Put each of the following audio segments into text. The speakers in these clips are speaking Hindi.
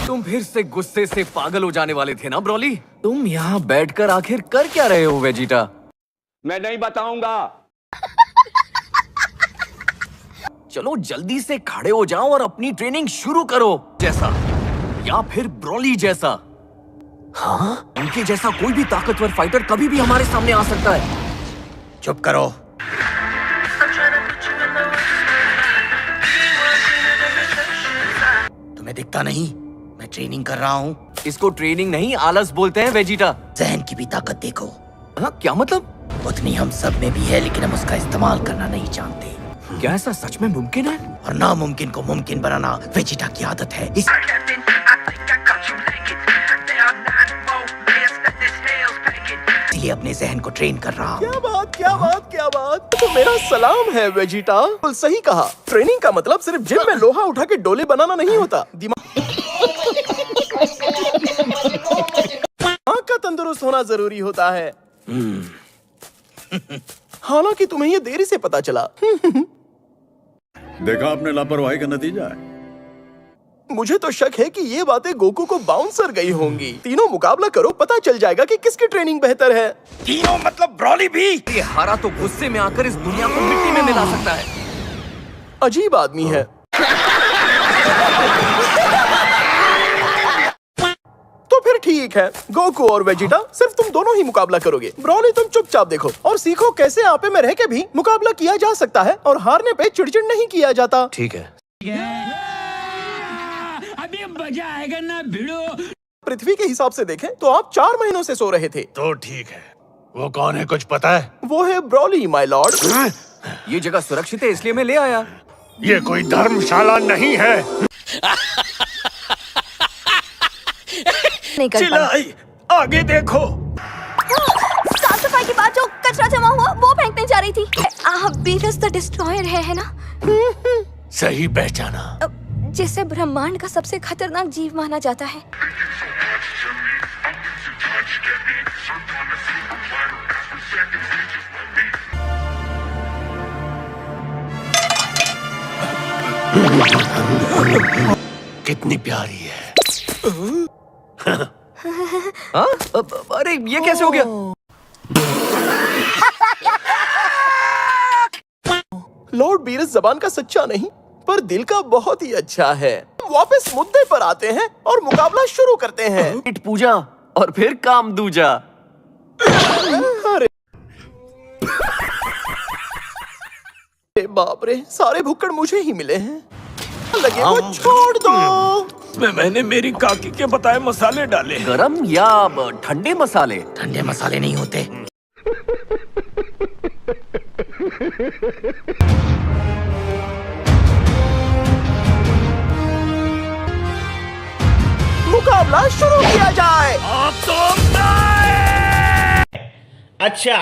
तुम फिर से गुस्से से पागल हो जाने वाले थे ना ब्रोली? तुम यहाँ बैठकर आखिर कर क्या रहे हो वेजिटा? मैं नहीं बताऊंगा। चलो जल्दी से खड़े हो जाओ और अपनी ट्रेनिंग शुरू करो, जैसा या फिर ब्रोली जैसा। हाँ, उनके जैसा कोई भी ताकतवर फाइटर कभी भी हमारे सामने आ सकता है। चुप करो। तुम्हें दिखता नहीं मैं ट्रेनिंग कर रहा हूँ? इसको ट्रेनिंग नहीं आलस बोलते हैं वेजिटा। जहन की भी ताकत देखो। हाँ, क्या मतलब? उतनी हम सब में भी है, लेकिन हम उसका इस्तेमाल करना नहीं जानते। क्या ऐसा सच में मुमकिन है? और नामुमकिन को मुमकिन बनाना वेजिटा की आदत है। इसलिए अपने जहन को ट्रेन कर रहा हूँ। क्या बात, क्या बात, क्या बात। तो मेरा सलाम है वेजिटा। सही कहा, ट्रेनिंग का मतलब सिर्फ जिम में लोहा उठा के डोले बनाना नहीं होता। दिमाग का तंदुरुस्त होना जरूरी होता है। हालांकि तुम्हें ये देरी से पता चला। देखा आपने लापरवाही का नतीजा है। मुझे तो शक है कि ये बातें गोकू को बाउंसर गई होंगी। तीनों मुकाबला करो, पता चल जाएगा कि किसकी ट्रेनिंग बेहतर है। तीनों मतलब ब्रोली भी? ये हारा तो गुस्से में आकर इस दुनिया को मिट्टी में मिला सकता है। अजीब आदमी है। तो फिर ठीक है, गोकू और वेजिटा सिर्फ तुम दोनों ही मुकाबला करोगे। ब्रोली तुम चुपचाप देखो और सीखो कैसे आपे में रह के भी मुकाबला किया जा सकता है और हारने पे चिड़चिड़ नहीं किया जाता। ठीक है। अभी मजा आएगा ना भिड़ो। पृथ्वी के हिसाब से देखें तो आप 4 महीनों से सो रहे थे। तो ठीक है, वो कौन है कुछ पता है? वो है ब्रोली माय लॉर्ड। ये जगह सुरक्षित है इसलिए मैं ले आया। ये कोई धर्मशाला नहीं है। नहीं कर चिल्लाई, आगे देखो। साफ सफाई के बाद जो कचरा जमा हुआ वो फेंकने जा रही थी। आप बीरस द डिस्ट्रॉयर है ना? सही पहचाना। जिसे ब्रह्मांड का सबसे खतरनाक जीव माना जाता है। कितनी प्यारी है। हाँ? अरे ये कैसे हो गया? लॉर्ड बीरस जबान का सच्चा नहीं पर दिल का बहुत ही अच्छा है। वापस मुद्दे पर आते हैं और मुकाबला शुरू करते हैं। पेट पूजा और फिर काम दूजा। अरे बाप रे, सारे भुक्कड़ मुझे ही मिले हैं। लगे वो छोड़ दो। मैंने मेरी काकी के बताए मसाले डाले। गरम या ठंडे मसाले? ठंडे मसाले नहीं होते। मुकाबला शुरू किया जाए। अच्छा।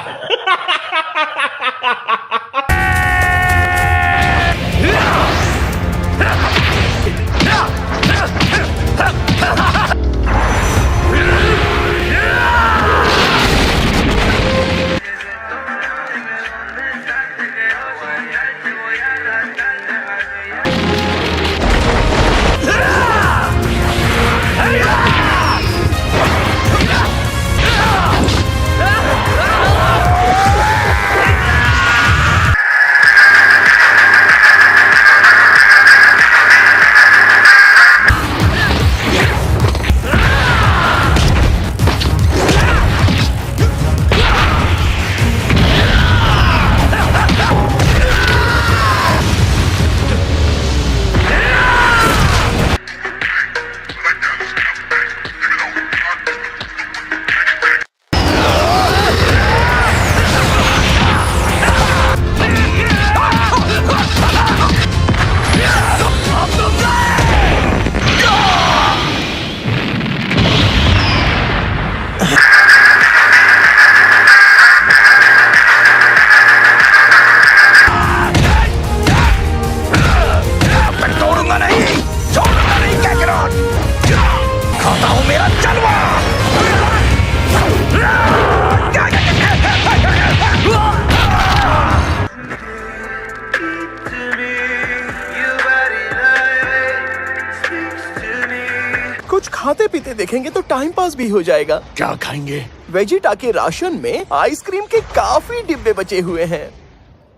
खाते पीते देखेंगे तो टाइम पास भी हो जाएगा। क्या खाएंगे? वेजिटा के राशन में आइसक्रीम के काफी डिब्बे बचे हुए हैं।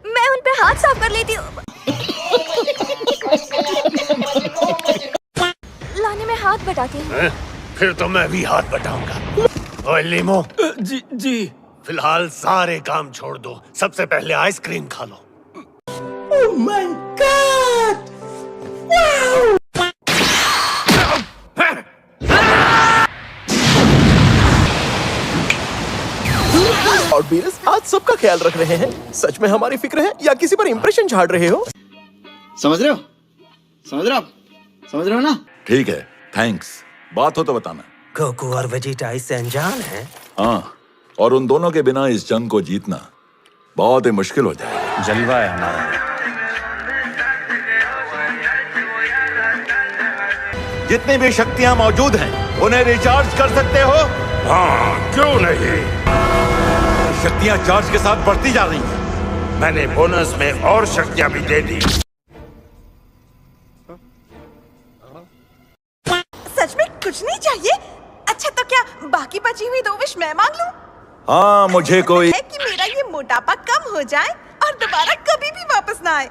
मैं उन पे हाथ साफ कर लेती हूँ। लाने में हाथ बटाती हूँ। हैं? फिर तो मैं भी हाथ बटाऊंगा। ओए लीमो, जी फिलहाल सारे काम छोड़ दो, सबसे पहले आइसक्रीम खा लो। और बीरस आज सबका ख्याल रख रहे हैं। सच में हमारी फिक्र है या किसी पर इंप्रेशन झाड़ रहे हो? समझ रहे हो? समझ रहे हो आप? समझ रहे हो ना? ठीक है, थैंक्स। बात हो तो बताना। गोकू और वेजिटा इससे अनजान है। हाँ, और उन दोनों के बिना इस जंग को जीतना बहुत ही मुश्किल हो जाएगा। जलवा है हमारा। जितनी भी शक्तियां मौजूद हैं, उन्हें रिचार्ज कर सकते हो? हाँ, क्यों नहीं? शक्तियां चार्ज के साथ बढ़ती जा रही हैं। मैंने बोनस में और शक्तियां भी दे दी। सच में कुछ नहीं चाहिए? अच्छा तो क्या बाकी बची हुई 2 विश मैं मांग लूं? हाँ, मुझे कोई है कि मेरा ये मोटापा कम हो जाए और दोबारा कभी भी वापस ना आए।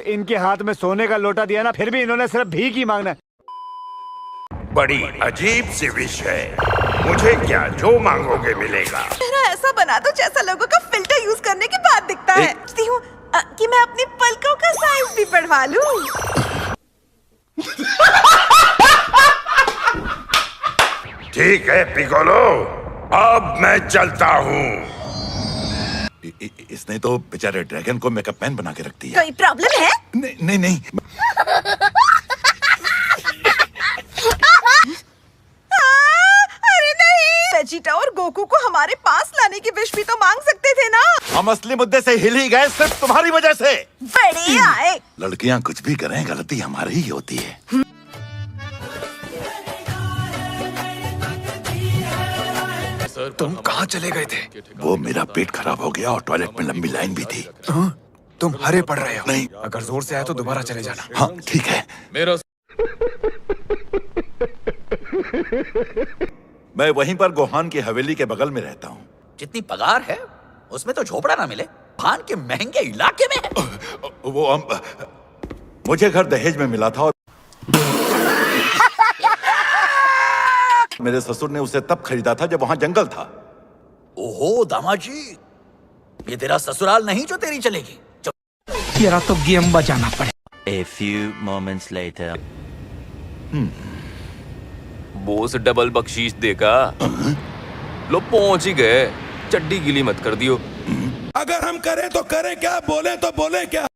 इनके हाथ में सोने का लोटा दिया ना, फिर भी इन्होंने सिर्फ भीख ही मांगना है। बड़ी अजीब सी विश है। मुझे क्या जो मांगोगे मिलेगा। मेरा ऐसा बना दो जैसा लोगों का फिल्टर यूज करने के बाद दिखता है। सोचती हूँ कि मैं अपनी पलकों का साइज भी बढ़वा लूं। ठीक है पिकोलो, अब मैं चलता हूँ। इसने तो बेचारे ड्रैगन को मेकअप मैन बना के रख दिया। कोई प्रॉब्लम है? नहीं नहीं। अरे नहीं, वेजिटा और गोकू को हमारे पास लाने की विश भी तो मांग सकते थे ना। हम असली मुद्दे से हिल ही गए सिर्फ तुम्हारी वजह से। बड़े आए। लड़कियां कुछ भी करें, गलती हमारी ही होती है। तुम कहाँ चले गए थे? वो मेरा पेट खराब हो गया और टॉयलेट में लंबी लाइन भी थी। तुम हरे पड़ रहे हो। नहीं, अगर जोर से आए तो दोबारा चले जाना। हाँ ठीक है। मेरा मैं वहीं पर गोहान की हवेली के बगल में रहता हूँ। जितनी पगार है उसमें तो झोपड़ा ना मिले। भान के महंगे इलाके में। मुझे घर दहेज में मिला था और मेरे ससुर ने उसे तब खरीदा था जब वहां जंगल था। ओहो दामाद जी, ये तेरा ससुराल नहीं जो तेरी चलेगी। तेरा तो गेम बजाना पड़े। A few moments later. Boss double बख्शीश देगा। लो पहुंच ही गए। चड्डी गीली मत कर दियो। अगर हम करें तो करें क्या, बोले तो बोले क्या।